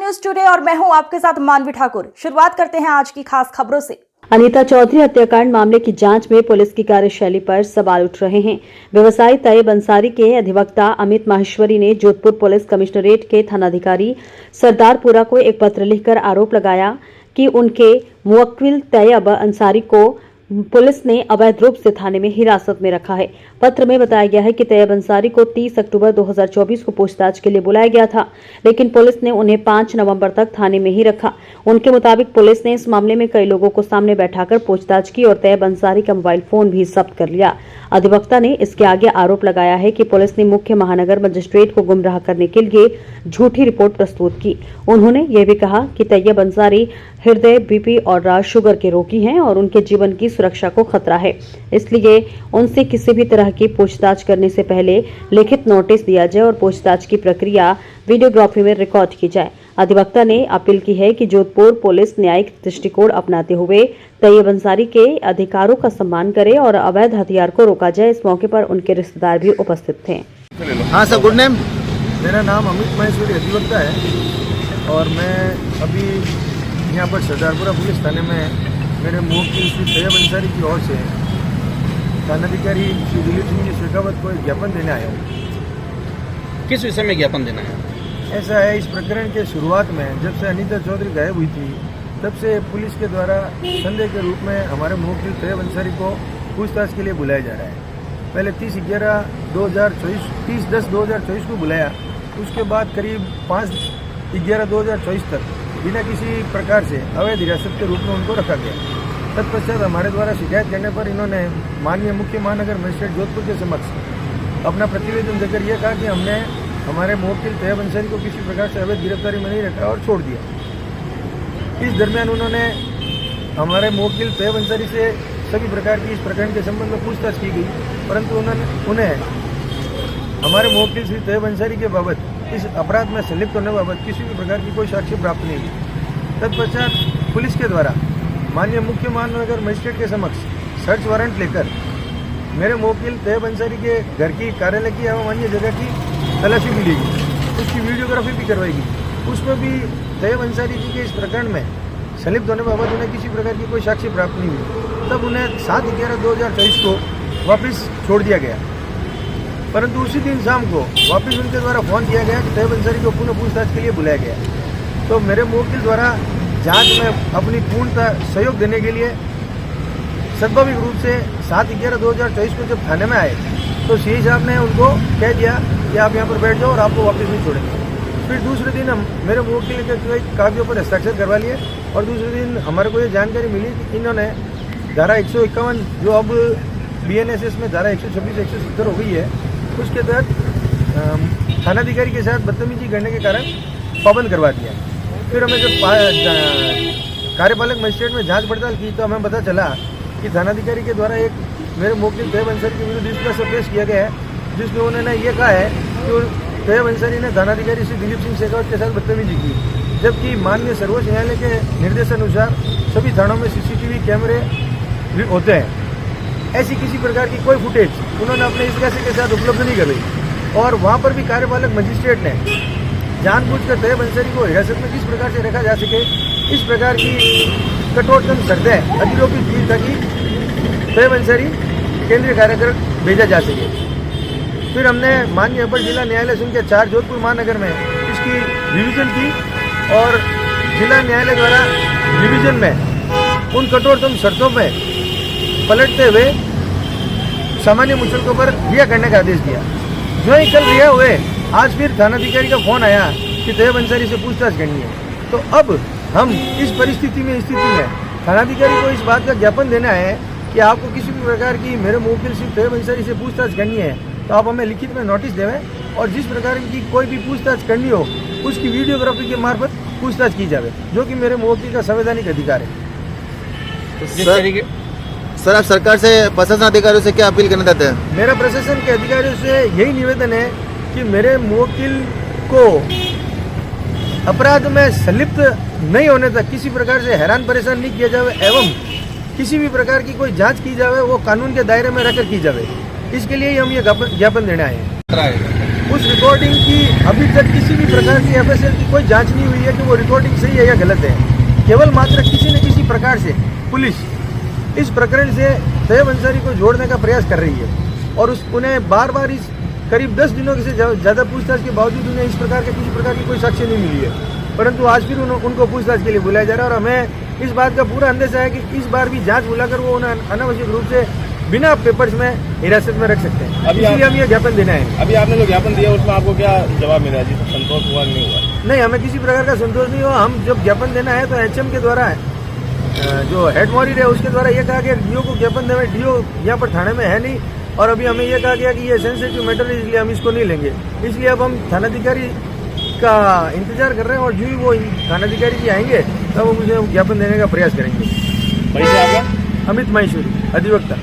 News today और मैं हूं आपके साथ मानवी ठाकुर। शुरुआत करते हैं आज की खास खबरों से। अनीता चौधरी हत्याकांड मामले की जांच में पुलिस की कार्यशैली पर सवाल उठ रहे हैं। व्यवसायी तैयब अंसारी के अधिवक्ता अमित माहेश्वरी ने जोधपुर पुलिस कमिश्नरेट के थानाधिकारी सरदारपुरा को एक पत्र लिखकर आरोप लगाया कि उनके मुवक्किल तैयब अंसारी को पुलिस ने अवैध रूप से थाने में हिरासत में रखा है। पत्र में बताया गया है कि तैयब अंसारी को 30 अक्टूबर 2024 को पूछताछ के लिए बुलाया गया था, लेकिन पुलिस ने उन्हें 5 नवंबर तक थाने में ही रखा। उनके मुताबिक पुलिस ने इस मामले में कई लोगों को सामने बैठाकर पूछताछ की और तैयब अंसारी का मोबाइल फोन भी जब्त कर लिया। अधिवक्ता ने इसके आगे आरोप लगाया है कि पुलिस ने मुख्य महानगर मजिस्ट्रेट को गुमराह करने के लिए झूठी रिपोर्ट प्रस्तुत की। उन्होंने यह भी कहा कि तैयब अंसारी हृदय, बीपी और शुगर के रोगी हैं और उनके जीवन की सुरक्षा को खतरा है, इसलिए उनसे किसी भी तरह की पूछताछ करने से पहले लिखित नोटिस दिया जाए और पूछताछ की प्रक्रिया वीडियोग्राफी में रिकॉर्ड की जाए। अधिवक्ता ने अपील की है कि जोधपुर पुलिस न्यायिक दृष्टिकोण अपनाते हुए तैयब अंसारी के अधिकारों का सम्मान करे और अवैध हथियार को रोका जाए। इस मौके पर उनके रिश्तेदार भी उपस्थित थे। हाँ सर, गुड नेम। मेरा नाम अमित माहेश्वरी अधिवक्ता है और मैं अभी यहाँ पर सरदारपुरा पुलिस थाने में मेरे मुवक्किल श्री तैयब अंसारी की ओर से थानाधिकारी श्री दिलीप सिंह जी शेखावत को एक ज्ञापन देने आया हूँ। किस विषय में ज्ञापन देना है? ऐसा है, इस प्रकरण के शुरुआत में जब से अनीता चौधरी गायब हुई थी तब से पुलिस के द्वारा संदेह के रूप में हमारे मुवक्किल तैयब अंसारी को पूछताछ के लिए बुलाया जा रहा है। पहले 30/10/2024 को बुलाया, उसके बाद करीब 5/11/2024 तक बिना किसी प्रकार से अवैध हिरासत के रूप में उनको रखा गया। तत्पश्चात हमारे द्वारा शिकायत करने पर इन्होंने माननीय मुख्य महानगर मजिस्ट्रेट जोधपुर के समक्ष अपना प्रतिवेदन देकर यह कहा कि हमने हमारे मुवक्किल तैयब अंसारी को किसी प्रकार से अवैध गिरफ्तारी में नहीं रखा और छोड़ दिया। इस दरमियान उन्होंने हमारे मुवक्किल तैयब अंसारी से सभी प्रकार की इस प्रकरण के संबंध में पूछताछ की गई, परंतु उन्हें हमारे मुवक्किल श्री तैयब अंसारी के बाबत इस अपराध में संलिप्त होने बाबत किसी भी प्रकार की कोई साक्ष्य प्राप्त नहीं हुई। तत्पश्चात पुलिस के द्वारा माननीय मुख्य महानगर मजिस्ट्रेट के समक्ष सर्च वारंट लेकर मेरे मुवक्किल तैयब अंसारी के घर की, कार्यालय की एवं अन्य जगह की तलाशी भी ली गई, उसकी वीडियोग्राफी भी करवाई गई। उसमें भी तैयब अंसारी जी के इस प्रकरण में संलिप्त होने बाबत उन्हें किसी प्रकार की कोई साक्ष्य प्राप्त नहीं हुई। तब उन्हें 7/11/2024 को वापस छोड़ दिया गया, परंतु उसी दिन शाम को वापस उनके द्वारा फोन किया गया कि तैयब अंसारी को पुनः पूछताछ के लिए बुलाया गया। तो मेरे मुवक्किल द्वारा जांच में अपनी पूर्णतः सहयोग देने के लिए स्वाभाविक रूप से 7/11/2024 को जब थाने में आए तो सीआई साहब ने उनको कह दिया कि आप यहाँ पर बैठ जाओ और आपको वापस नहीं छोड़ेंगे। फिर दूसरे दिन हम मेरे मुवक्किल के कागजों पर हस्ताक्षर करवा लिए और दूसरे दिन हमारे को ये जानकारी मिली कि इन्होंने धारा 151 जो अब BNSS में धारा 126-170 हो गई है, उसके तहत थानाधिकारी के साथ बदतमीजी करने के कारण पाबंद करवा दिया। फिर हमें जब कार्यपालक मजिस्ट्रेट में जांच पड़ताल की तो हमें पता चला कि थानाधिकारी के द्वारा एक मेरे मुवक्किल तैयब अंसारी के विरुद्ध इस पर पेश किया गया है, जिसमें उन्होंने ये कहा है कि तैयब अंसारी ने थानाधिकारी श्री दिलीप सिंह शेखावत के साथ बदतमीजी की, जबकि माननीय सर्वोच्च न्यायालय के निर्देशानुसार सभी थानों में CCTV कैमरे होते हैं। ऐसी किसी प्रकार की कोई फुटेज उन्होंने अपने इस कैसे के साथ उपलब्ध नहीं कराई और वहाँ पर भी कार्यपालक मजिस्ट्रेट ने जानबूझकर तैयब अंसारी को हिरासत में किस प्रकार से रखा जा सके, इस प्रकार की कठोरतम शर्तें अधिरोपित की ताकि तैयब अंसारी केंद्रीय कारागार भेजा जा सके। फिर हमने माननीय अपर जिला न्यायालय संख्या 4 जोधपुर महानगर में इसकी रिवीजन की और जिला न्यायालय द्वारा रिवीजन में उन कठोरतम शर्तों में पलटते हुए सामान्य मुचलकों पर रिहा करने का आदेश दिया। जो ही कल रिहा हुए, आज फिर थानाधिकारी का फोन आया कि तैयब अंसारी से पूछताछ करनी है। तो अब हम इस परिस्थिति में थानाधिकारी को इस बात का ज्ञापन देना है कि आपको किसी भी प्रकार की मेरे मुवक्किल श्री तैयब अंसारी से पूछताछ करनी है तो आप हमें लिखित में नोटिस देवें और जिस प्रकार की कोई भी पूछताछ करनी हो उसकी वीडियोग्राफी के मार्फत पूछताछ की जाए, जो कि मेरे मुवक्किल का संवैधानिक अधिकार है। सर, आप सरकार से, प्रशासन अधिकारियों से क्या अपील करना चाहते हैं? मेरा प्रशासन के अधिकारियों से यही निवेदन है कि मेरे मुवक्किल को अपराध में संलिप्त नहीं होने तक किसी प्रकार से हैरान परेशान नहीं किया जाए एवं किसी भी प्रकार की कोई जांच की जाए वो कानून के दायरे में रहकर की जाए। इसके लिए हम ये ज्ञापन देने आए हैं। उस रिकॉर्डिंग की अभी तक किसी भी प्रकार की एफएसएल की कोई जांच नहीं हुई है कि वो रिकॉर्डिंग सही है या गलत है। केवल मात्र किसी न किसी प्रकार से पुलिस इस प्रकरण से तैयब अंसारी को जोड़ने का प्रयास कर रही है और उन्हें बार बार इस करीब 10 दिनों से ज़्यादा पूछताछ के बावजूद उन्हें इस प्रकार के किसी प्रकार की कोई साक्ष्य नहीं मिली है, परंतु आज फिर उनको पूछताछ के लिए बुलाया जा रहा है और हमें इस बात का पूरा अंदेशा है कि इस बार भी जांच बुलाकर वो उन्हें अनावश्यक रूप से बिना पेपर्स में हिरासत में रख सकते हैं। इसलिए हम ये ज्ञापन देना है। अभी आपने जो ज्ञापन दिया उसमें आपको क्या जवाब मिला जी? संतोष हुआ नहीं हुआ? नहीं, हमें किसी प्रकार का संतोष नहीं हुआ। हम जब ज्ञापन देना है तो एचएम के द्वारा जो हेड मॉनिटर है उसके द्वारा ये कहा गया डीओ को ज्ञापन देना। डीओ यहाँ पर थाने में है नहीं और अभी हमें ये कहा गया कि ये सेंसिटिव मैटर है, इसलिए हम इसको नहीं लेंगे। इसलिए अब हम थानाधिकारी का इंतजार कर रहे हैं और जो ही वो थानाधिकारी जी आएंगे तब हम उसे ज्ञापन देने का प्रयास करेंगे। भाई आपका? अमित माहेश्वरी, अधिवक्ता।